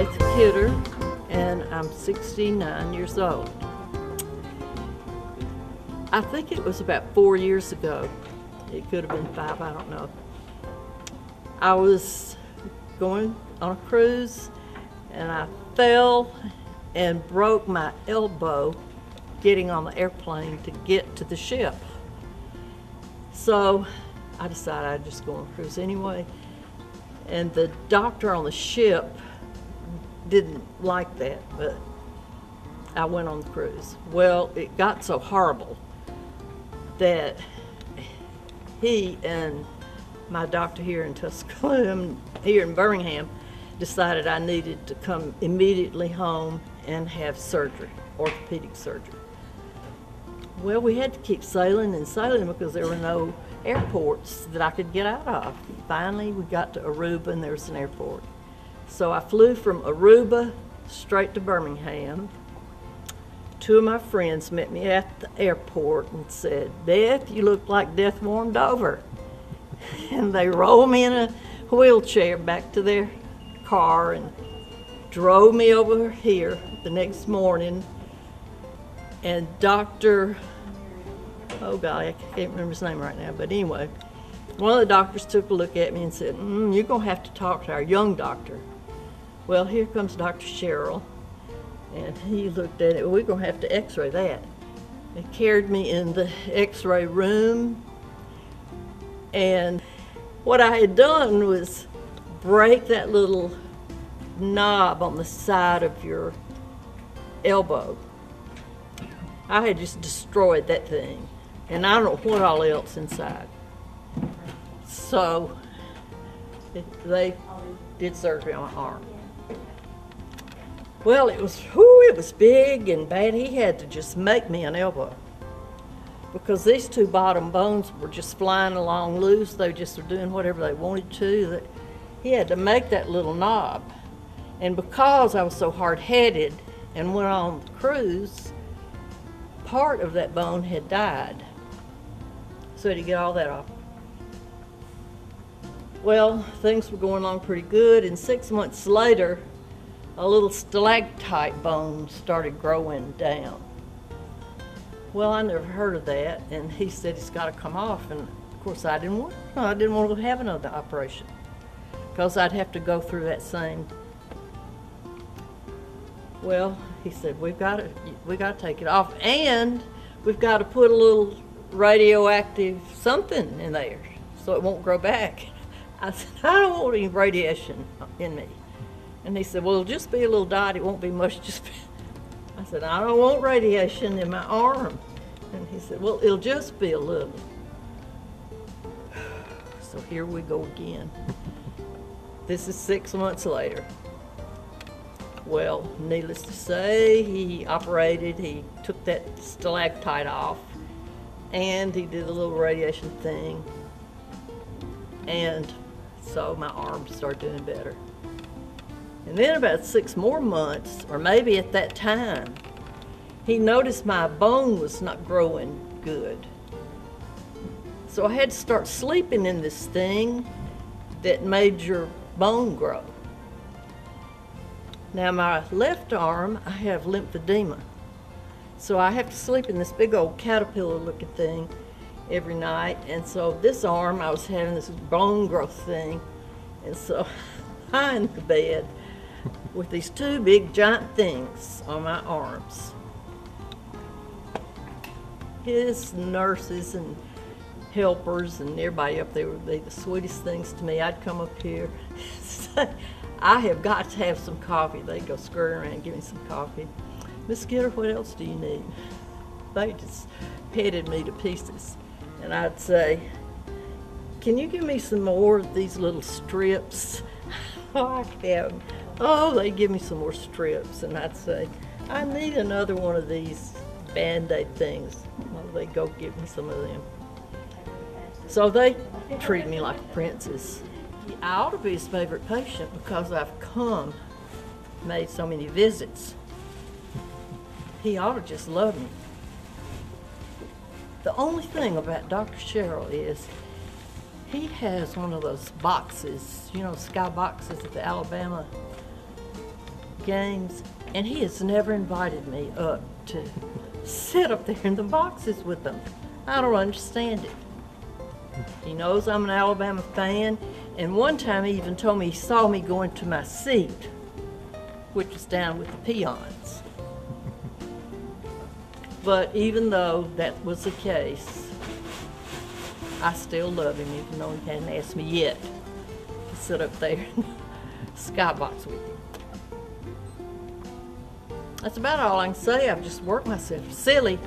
Beth Kidder, and I'm 69 years old. I think it was about 4 years ago. It could have been 5, I don't know. I was going on a cruise and I fell and broke my elbow getting on the airplane to get to the ship. So I decided I'd just go on a cruise anyway. And the doctor on the ship didn't like that, but I went on the cruise. Well, it got so horrible that he and my doctor here in Tuscaloosa, here in Birmingham, decided I needed to come immediately home and have surgery, orthopedic surgery. Well, we had to keep sailing and sailing because there were no airports that I could get out of. Finally, we got to Aruba and there was an airport. So I flew from Aruba straight to Birmingham. Two of my friends met me at the airport and said, "Beth, you look like death warmed over." And they rolled me in a wheelchair back to their car and drove me over here the next morning. And Dr. oh golly, I can't remember his name right now, but anyway, one of the doctors took a look at me and said, "You're gonna have to talk to our young doctor." Well, here comes Dr. Sherrill, and he looked at it. We're gonna have to x-ray that. They carried me in the x-ray room, and what I had done was break that little knob on the side of your elbow. I had just destroyed that thing, and I don't know what all else inside. So they did surgery on my arm. Well, it was big and bad. He had to just make me an elbow because these two bottom bones were just flying along loose. They just were doing whatever they wanted to. He had to make that little knob. And because I was so hard-headed and went on the cruise, part of that bone had died. So I had to get all that off. Well, things were going along pretty good, and 6 months later, a little stalactite bone started growing down. Well, I never heard of that, and he said it's got to come off, and of course I didn't want to have another operation because I'd have to go through that same. Well, he said we got to take it off, and we've got to put a little radioactive something in there so it won't grow back. I said, I don't want any radiation in me. And he said, well, it'll just be a little dot, it won't be much. I said, I don't want radiation in my arm. And he said, well, it'll just be a little. So here we go again. This is 6 months later. Well, needless to say, he operated, he took that stalactite off, and he did a little radiation thing. And so my arm started doing better. And then about 6 more months, or maybe at that time, he noticed my bone was not growing good. So I had to start sleeping in this thing that made your bone grow. Now my left arm, I have lymphedema. So I have to sleep in this big old caterpillar looking thing every night. And so this arm, I was having this bone growth thing. And so I'm in the bed with these two big giant things on my arms. His nurses and helpers and everybody up there would be the sweetest things to me. I'd come up here and say, I have got to have some coffee. They'd go scurrying around and give me some coffee. "Miss Kidder, what else do you need?" They just petted me to pieces. And I'd say, "Can you give me some more of these little strips?" Oh, I can have them. Oh, they'd give me some more strips. And I'd say, "I need another one of these Band-Aid things." Well, they'd go give me some of them. So they treat me like a princess. I ought to be his favorite patient because I've made so many visits. He ought to just love me. The only thing about Dr. Sherrill is he has one of those boxes, you know, sky boxes at the Alabama games, and he has never invited me up to sit up there in the boxes with them. I don't understand it. He knows I'm an Alabama fan, and one time he even told me he saw me going to my seat, which was down with the peons. But even though that was the case, I still love him, even though he hadn't asked me yet to sit up there in the skybox with him. That's about all I can say. I've just worked myself silly.